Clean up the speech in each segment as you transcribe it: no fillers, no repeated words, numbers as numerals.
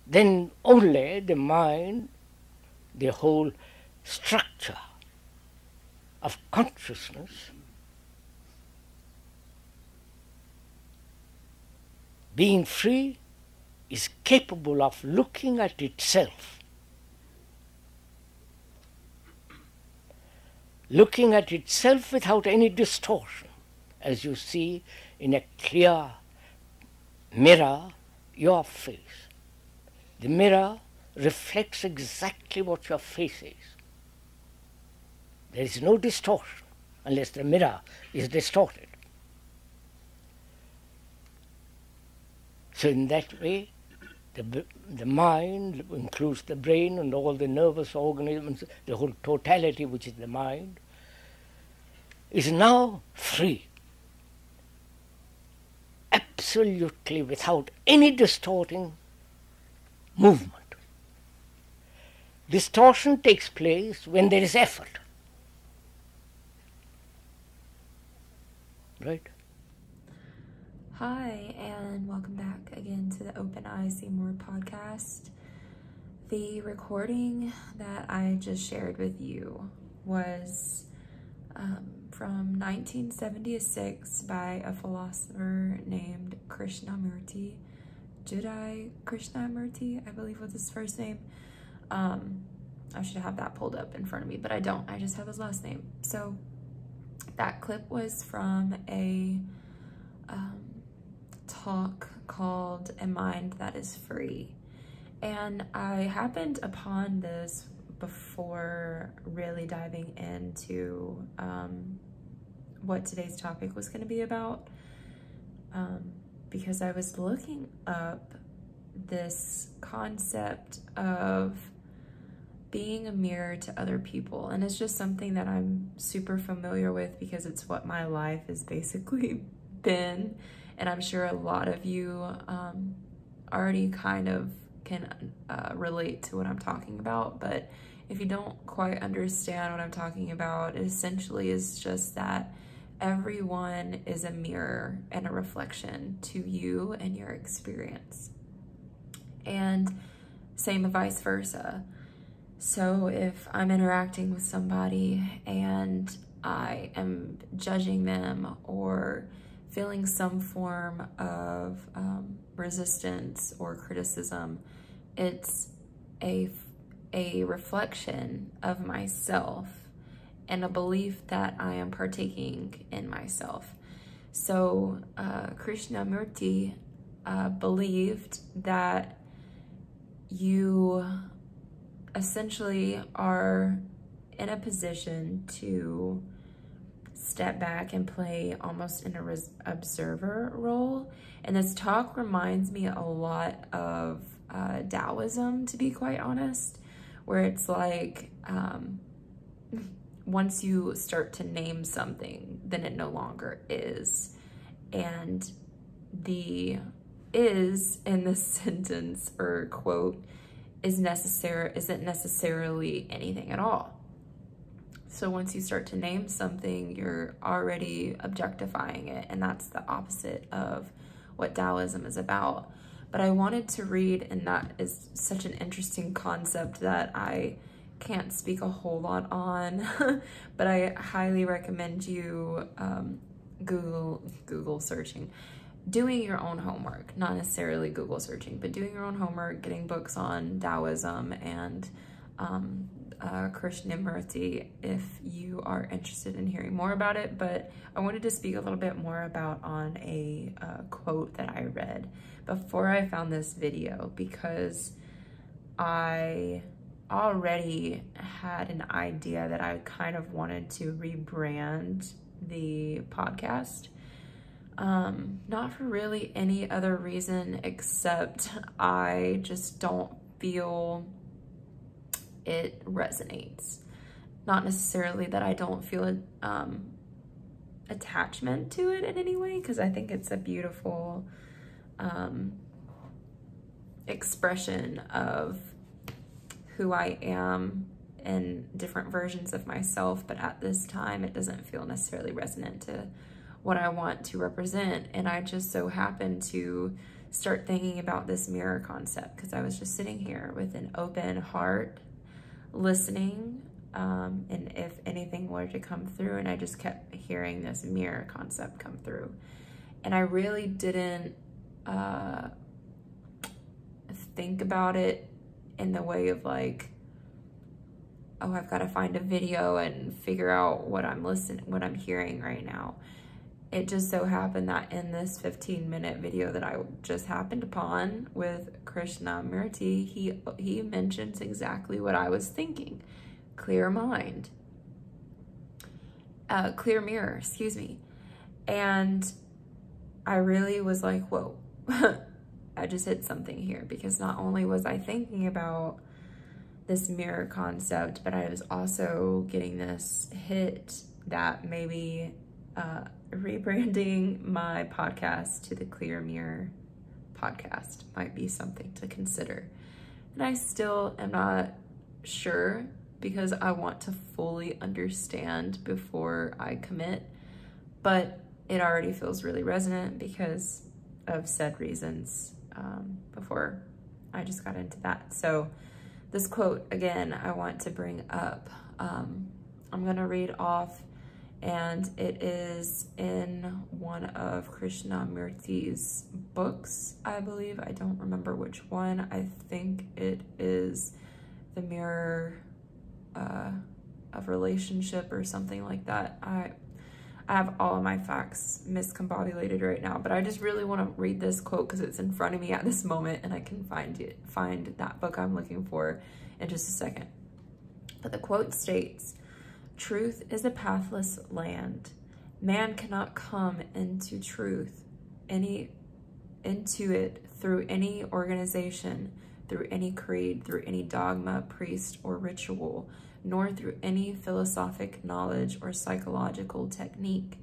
then only the mind, the whole structure of consciousness, being free, is capable of looking at itself, looking at itself without any distortion, as you see in a clear mirror your face. The mirror reflects exactly what your face is. There is no distortion unless the mirror is distorted. So in that way, the mind includes the brain and all the nervous organisms, the whole totality which is the mind, is now free, absolutely without any distorting movement. Distortion takes place when there is effort. Right? Hi, and welcome back again to the Open Eyes See More podcast. The recording that I just shared with you was from 1976 by a philosopher named Krishnamurti. Jiddu Krishnamurti, I believe was his first name. I should have that pulled up in front of me, but I don't. I just have his last name. So that clip was from a talk called A Mind That Is Free. And I happened upon this before really diving into what today's topic was going to be about, because I was looking up this concept of being a mirror to other people, and it's just something that I'm super familiar with because it's what my life has basically been, and I'm sure a lot of you already kind of can relate to what I'm talking about. But if you don't quite understand what I'm talking about, it essentially is just that everyone is a mirror and a reflection to you and your experience, and same vice versa. So if I'm interacting with somebody and I am judging them or feeling some form of resistance or criticism, it's a reflection of myself and a belief that I am partaking in myself. So Krishnamurti believed that you essentially are in a position to step back and play almost in an observer role. And this talk reminds me a lot of Taoism, to be quite honest, where it's like once you start to name something, then it no longer is. And the is in this sentence or quote isn't necessarily anything at all. So once you start to name something, you're already objectifying it, and that's the opposite of what Taoism is about. But I wanted to read, and that is such an interesting concept that I can't speak a whole lot on, but I highly recommend you Google searching, doing your own homework, not necessarily Google searching, but doing your own homework, getting books on Taoism and Krishnamurti if you are interested in hearing more about it. But I wanted to speak a little bit more about on a quote that I read before I found this video, because I already had an idea that I kind of wanted to rebrand the podcast. Not for really any other reason except I just don't feel it resonates. Not necessarily that I don't feel attachment to it in any way, because I think it's a beautiful expression of who I am and different versions of myself, but at this time it doesn't feel necessarily resonant to what I want to represent. And I just so happen to start thinking about this mirror concept, because I was just sitting here with an open heart, listening, and if anything were to come through, and I just kept hearing this mirror concept come through. And I really didn't think about it in the way of like, oh, I've got to find a video and figure out what I'm hearing right now. It just so happened that in this 15-minute video that I just happened upon with Krishnamurti, he mentions exactly what I was thinking. Clear mind. Clear mirror, excuse me. And I really was like, whoa, I just hit something here, because not only was I thinking about this mirror concept, but I was also getting this hit that maybe rebranding my podcast to the Clear Mirror podcast might be something to consider. And I still am not sure, because I want to fully understand before I commit, but it already feels really resonant because of said reasons before I just got into that. So this quote, again, I want to bring up. I'm going to read off, and it is in one of Krishnamurti's books, I believe. I don't remember which one. I think it is The Mirror of Relationship or something like that. I have all of my facts miscombobulated right now, but I just really want to read this quote because it's in front of me at this moment, and I can find that book I'm looking for in just a second. But the quote states, "Truth is a pathless land. Man cannot come into truth, into it through any organization, through any creed, through any dogma, priest, or ritual, nor through any philosophic knowledge or psychological technique.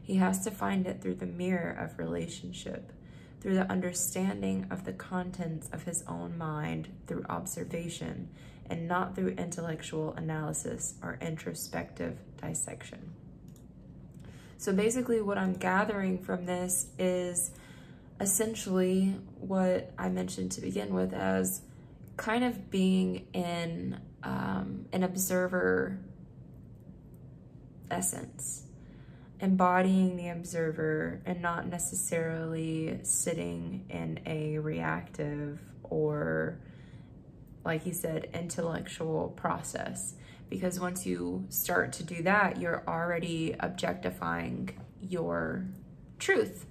He has to find it through the mirror of relationship, through the understanding of the contents of his own mind, through observation, and not through intellectual analysis or introspective dissection." So basically what I'm gathering from this is essentially what I mentioned to begin with as kind of being in an observer essence, embodying the observer and not necessarily sitting in a reactive or, like he said, intellectual process. Because once you start to do that, you're already objectifying your truth.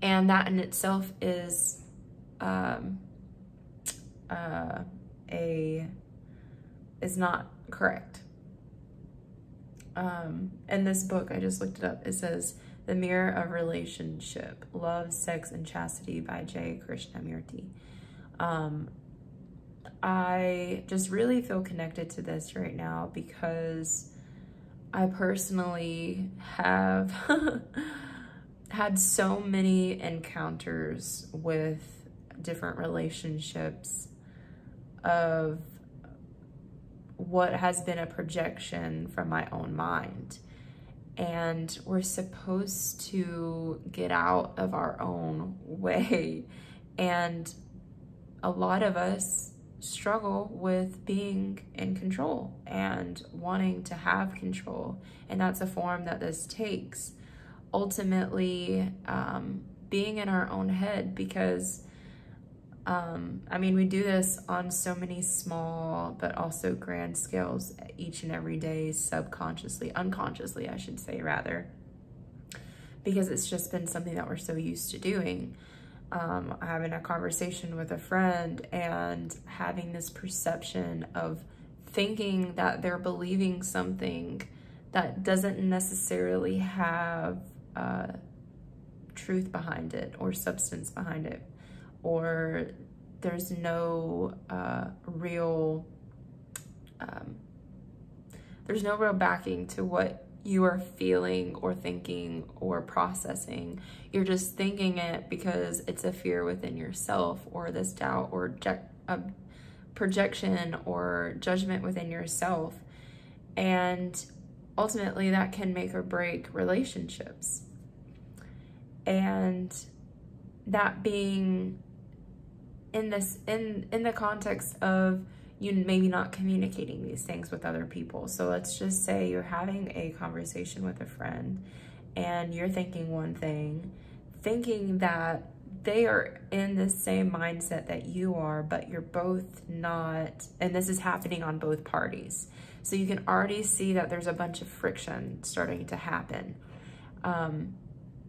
And that in itself is is not correct. In this book, I just looked it up, it says The Mirror of Relationship, Love, Sex, and Chastity by J. Krishnamurti. I just really feel connected to this right now because I personally have had so many encounters with different relationships of what has been a projection from my own mind. And we're supposed to get out of our own way. And a lot of us struggle with being in control and wanting to have control. And that's a form that this takes. Ultimately, being in our own head, because I mean, we do this on so many small but also grand scales each and every day, subconsciously, unconsciously, I should say, rather, because it's just been something that we're so used to doing. Having a conversation with a friend and having this perception of thinking that they're believing something that doesn't necessarily have truth behind it or substance behind it, or there's no real backing to what you are feeling or thinking or processing. You're just thinking it because it's a fear within yourself, or this doubt or projection or judgment within yourself. And ultimately that can make or break relationships. And that being in the context of you maybe not communicating these things with other people. So let's just say you're having a conversation with a friend and you're thinking one thing, thinking that they are in the same mindset that you are, but you're both not, and this is happening on both parties. So you can already see that there's a bunch of friction starting to happen. And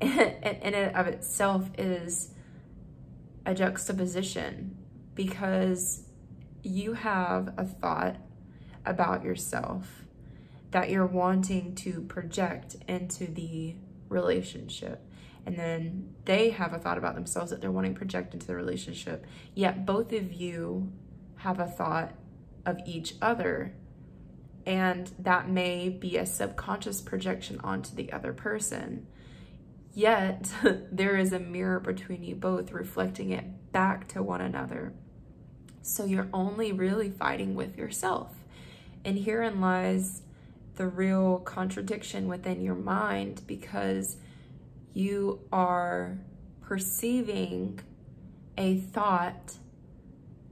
in and of itself is a juxtaposition, because you have a thought about yourself that you're wanting to project into the relationship. And then they have a thought about themselves that they're wanting to project into the relationship. Yet both of you have a thought of each other. And that may be a subconscious projection onto the other person. Yet there is a mirror between you both reflecting it back to one another. So you're only really fighting with yourself. And herein lies the real contradiction within your mind, because you are perceiving a thought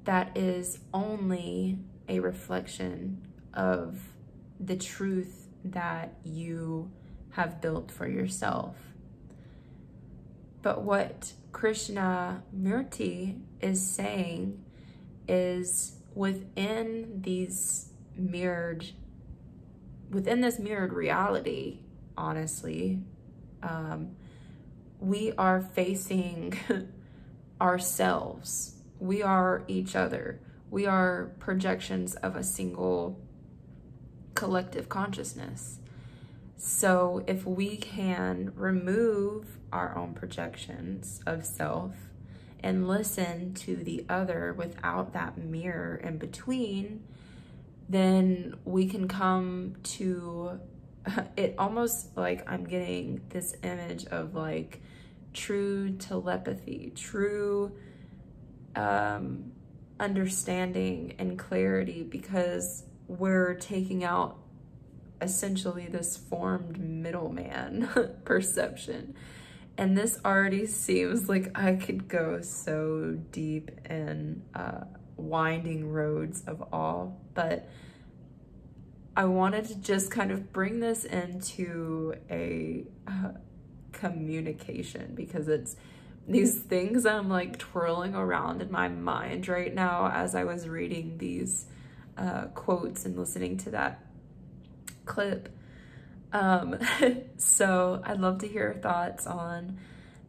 that is only a reflection of the truth that you have built for yourself. But what Krishnamurti is saying is within this mirrored reality, honestly, we are facing ourselves. We are each other. We are projections of a single collective consciousness. So if we can remove our own projections of self and listen to the other without that mirror in between, then we can come to it almost like I'm getting this image of like true telepathy, true understanding and clarity, because we're taking out essentially this formed middleman perception. And this already seems like I could go so deep in winding roads of all, but I wanted to just kind of bring this into a communication, because it's these things I'm like twirling around in my mind right now as I was reading these quotes and listening to that clip. So I'd love to hear your thoughts on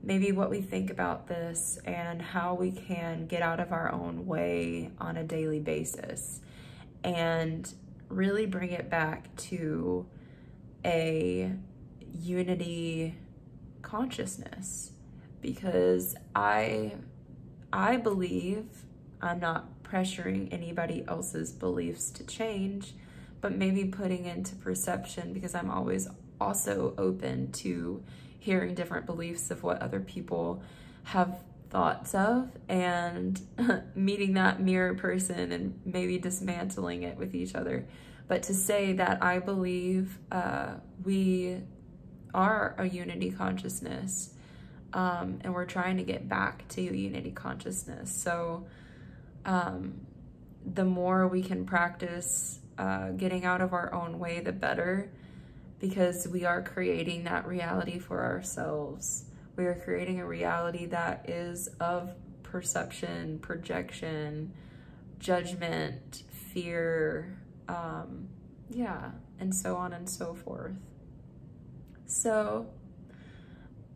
maybe what we think about this and how we can get out of our own way on a daily basis and really bring it back to a unity consciousness. Because I believe, I'm not pressuring anybody else's beliefs to change, but maybe putting into perception, because I'm always also open to hearing different beliefs of what other people have thoughts of, and meeting that mirror person and maybe dismantling it with each other. But to say that I believe we are a unity consciousness, and we're trying to get back to unity consciousness. So the more we can practice getting out of our own way, the better, because we are creating that reality for ourselves. We are creating a reality that is of perception, projection, judgment, fear, yeah, and so on and so forth. So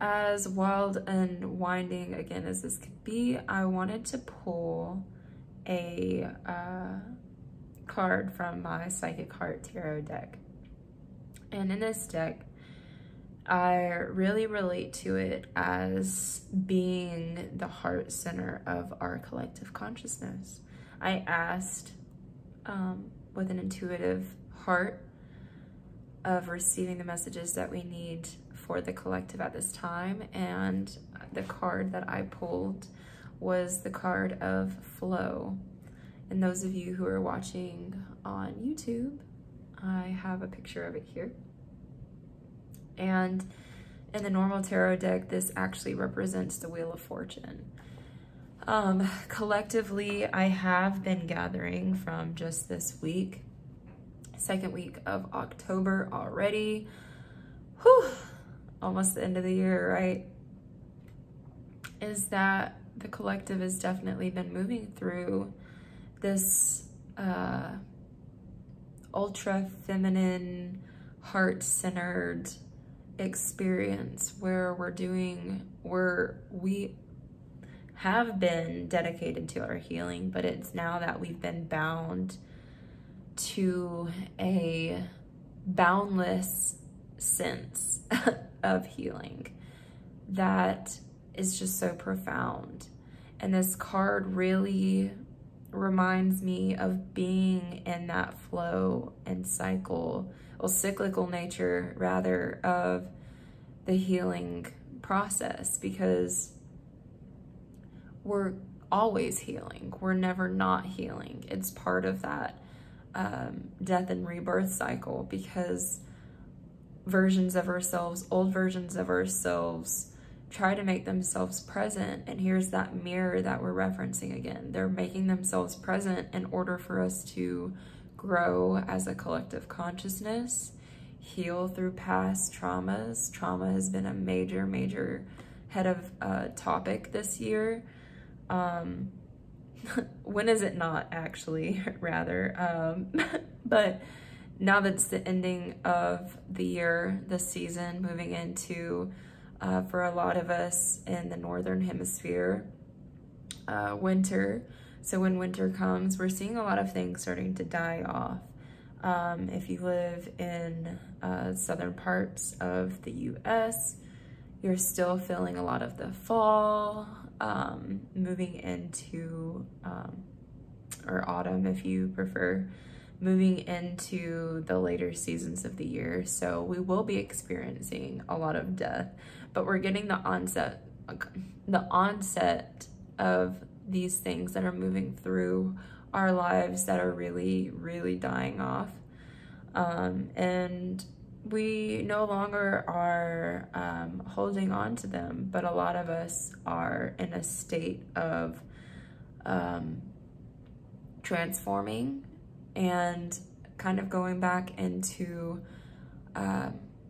as wild and winding again as this could be, I wanted to pull a card from my Psychic Heart Tarot deck. And in this deck, I really relate to it as being the heart center of our collective consciousness. I asked with an intuitive heart of receiving the messages that we need for the collective at this time, and the card that I pulled was the card of flow. And those of you who are watching on YouTube, I have a picture of it here. And In the normal tarot deck, this actually represents the Wheel of Fortune. Collectively, I have been gathering from just this week, second week of October already. Whew, almost the end of the year, right? Is that the collective has definitely been moving through this ultra feminine, heart-centered experience where we have been dedicated to our healing, but it's now that we've been bound to a boundless sense of healing that is just so profound. And this card really reminds me of being in that flow and cycle, or cyclical nature rather, of the healing process, because we're always healing. We're never not healing. It's part of that death and rebirth cycle, because versions of ourselves, old versions of ourselves, try to make themselves present. And here's that mirror that we're referencing again. They're making themselves present in order for us to grow as a collective consciousness, heal through past traumas. Trauma has been a major, major head of topic this year. When is it not, actually, rather? But now that it's the ending of the year, the season, moving into, for a lot of us in the Northern Hemisphere, winter. So when winter comes, we're seeing a lot of things starting to die off. If you live in southern parts of the US, you're still feeling a lot of the fall, moving into, or autumn if you prefer, moving into the later seasons of the year. So we will be experiencing a lot of death, but we're getting the onset of these things that are moving through our lives that are really, really dying off. And we no longer are holding on to them, but a lot of us are in a state of transforming and kind of going back into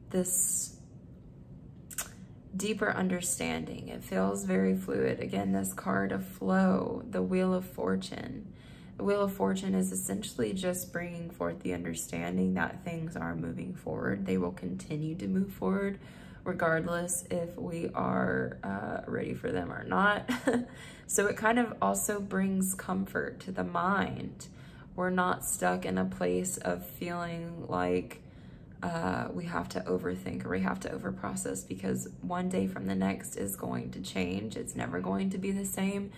this deeper understanding. It feels very fluid. Again, this card of flow, the Wheel of Fortune. The Wheel of Fortune is essentially just bringing forth the understanding that things are moving forward. They will continue to move forward regardless if we are ready for them or not. So it kind of also brings comfort to the mind. We're not stuck in a place of feeling like we have to overthink or we have to overprocess, because one day from the next is going to change. It's never going to be the same.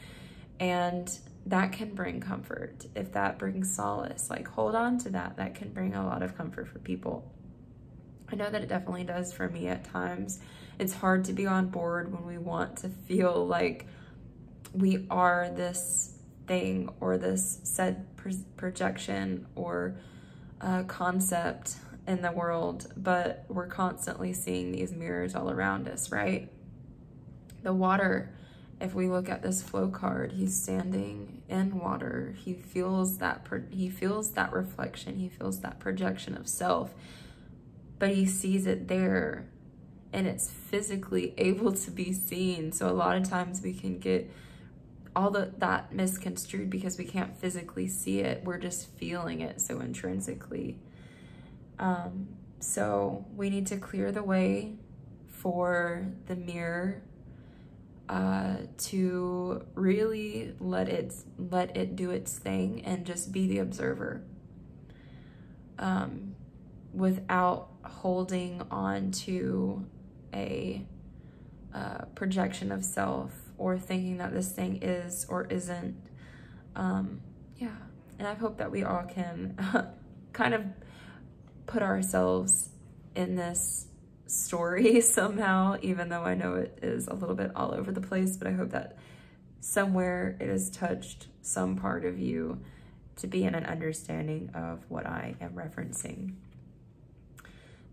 And that can bring comfort. If that brings solace, like, hold on to that. That can bring a lot of comfort for people. I know that it definitely does for me at times. It's hard to be on board when we want to feel like we are this thing or this said projection or concept in the world, but we're constantly seeing these mirrors all around us, right? The water, if we look at this flow card, he's standing in water. He feels that reflection. He feels that projection of self, but he sees it there and it's physically able to be seen. So a lot of times we can get all that misconstrued because we can't physically see it. We're just feeling it so intrinsically. So we need to clear the way for the mirror to really let it do its thing and just be the observer, without holding on to a projection of self or thinking that this thing is or isn't. Yeah, and I hope that we all can kind of put ourselves in this story somehow, even though I know it is a little bit all over the place, but I hope that somewhere it has touched some part of you to be in an understanding of what I am referencing.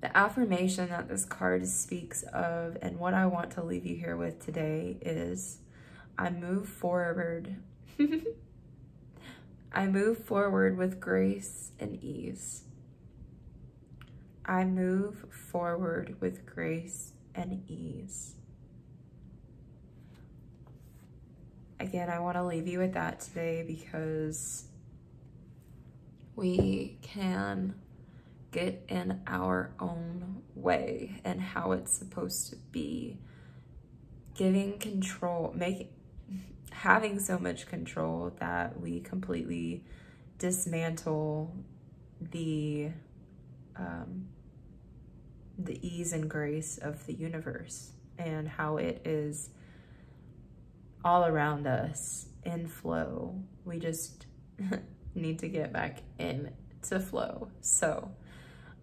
The affirmation that this card speaks of, and what I want to leave you here with today, is I move forward. I move forward with grace and ease. I move forward with grace and ease. Again, I want to leave you with that today, because we can get in our own way and how it's supposed to be. Giving control, having so much control that we completely dismantle the ease and grace of the universe and how it is all around us in flow. We just need to get back into flow. So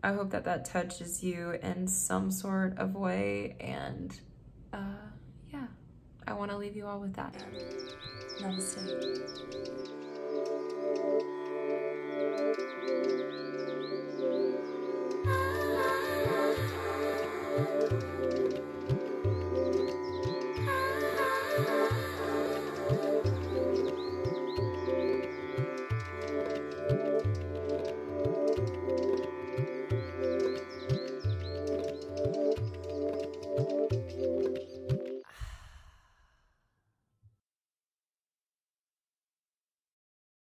I hope that that touches you in some sort of way, and yeah, I want to leave you all with that. Namaste.